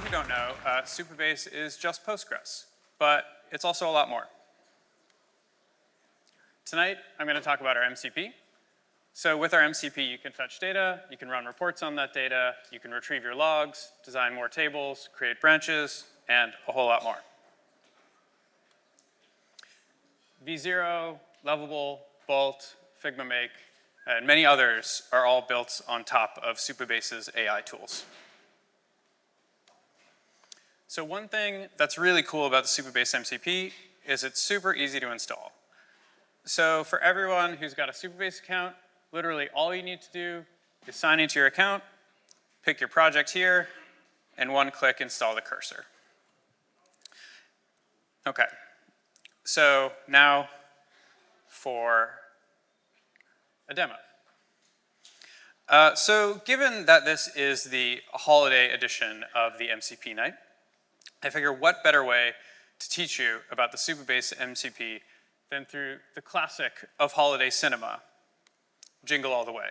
you don't know, Supabase is just Postgres, but it's also a lot more. Tonight, I'm going to talk about our MCP. So with our MCP, you can fetch data, you can run reports on that data, you can retrieve your logs, design more tables, create branches, and a whole lot more. V0, Lovable, Bolt, Figma Make, and many others are all built on top of Supabase's AI tools. So one thing that's really cool about the Supabase MCP is it's super easy to install. So for everyone who's got a Supabase account, literally all you need to do is sign into your account, pick your project here, and one click install the cursor. Okay, so now for a demo. So given that this is the holiday edition of the MCP night, I figure what better way to teach you about the Supabase MCP than through the classic of holiday cinema, Jingle All the Way.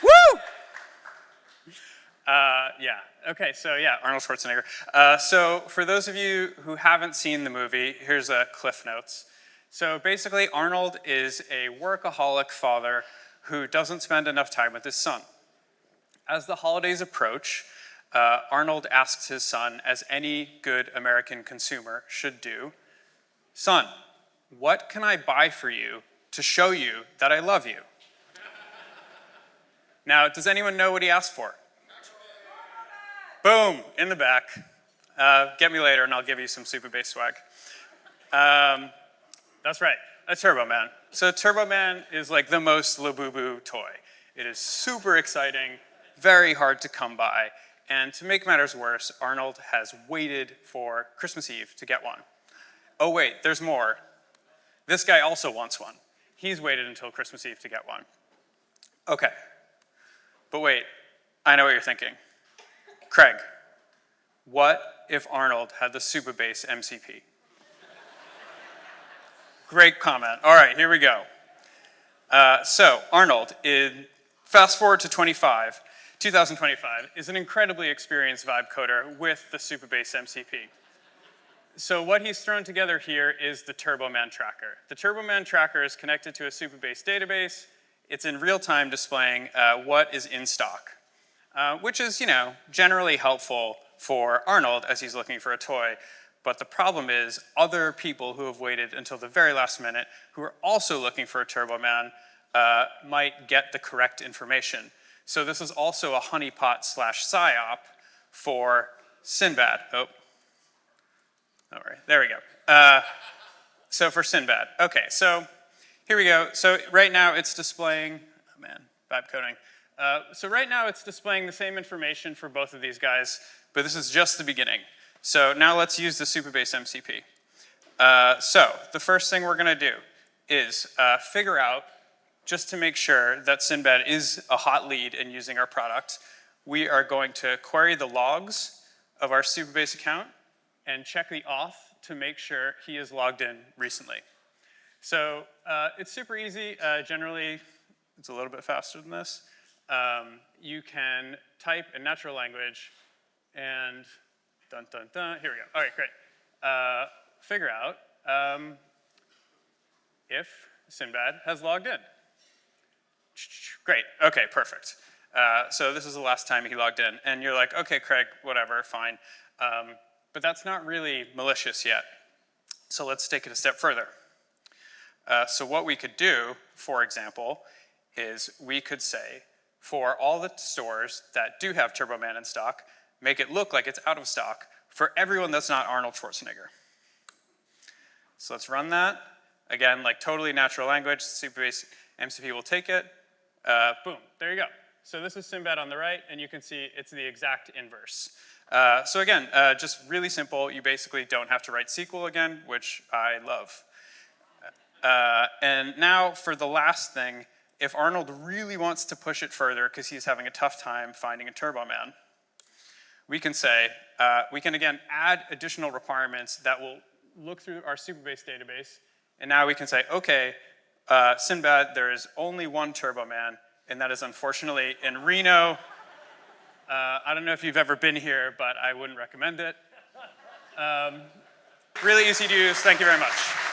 Woo! Yeah, okay, so yeah, Arnold Schwarzenegger. So for those of you who haven't seen the movie, here's a Cliff Notes. So basically, Arnold is a workaholic father who doesn't spend enough time with his son. As the holidays approach, Arnold asks his son, as any good American consumer should do, "Son, what can I buy for you to show you that I love you?" Now, does anyone know what he asked for? Boom, in the back. Get me later and I'll give you some Supabase swag. That's right, a Turbo Man. So Turbo Man is like the most Labubu toy. It is super exciting, very hard to come by, and to make matters worse, Arnold has waited for Christmas Eve to get one. Oh wait, there's more. This guy also wants one. He's waited until Christmas Eve to get one. Okay, but wait, I know what you're thinking. Craig, what if Arnold had the Supabase MCP? Great comment. All right, here we go. So Arnold, fast forward to 2025, is an incredibly experienced vibe coder with the Supabase MCP. So what he's thrown together here is the Turbo Man tracker. The Turbo Man tracker is connected to a Supabase database. It's in real time displaying what is in stock, which is, generally helpful for Arnold as he's looking for a toy. But the problem is other people who have waited until the very last minute, who are also looking for a Turbo Man, might get the correct information. So this is also a honeypot/psyop for Sinbad. Oh, don't worry, there we go. So for Sinbad. Okay, so here we go. So right now it's displaying, oh man, vibe coding. So right now it's displaying the same information for both of these guys, but this is just the beginning. So now let's use the Supabase MCP. So the first thing we're gonna do is figure out, just to make sure that Sinbad is a hot lead in using our product, we are going to query the logs of our Supabase account and check the auth to make sure he is logged in recently. So it's super easy. Generally, it's a little bit faster than this. You can type in natural language and dun, dun, dun. Here we go. All right, great. Figure out if Sinbad has logged in. Great. Okay, perfect. So this is the last time he logged in. And you're like, okay, Craig, whatever, fine. But that's not really malicious yet. So let's take it a step further. So what we could do, for example, is we could say, for all the stores that do have Turbo Man in stock, make it look like it's out of stock for everyone that's not Arnold Schwarzenegger. So let's run that. Again, like totally natural language, Supabase MCP will take it. Boom, there you go. So this is Sinbad on the right, and you can see it's the exact inverse. So again, just really simple. You basically don't have to write SQL again, which I love. And now for the last thing, if Arnold really wants to push it further because he's having a tough time finding a Turbo Man, we can say, we can again add additional requirements that will look through our Supabase database, and now we can say, okay, Sinbad, there is only one Turbo Man, and that is unfortunately in Reno, I don't know if you've ever been here, but I wouldn't recommend it. Really easy to use. Thank you very much.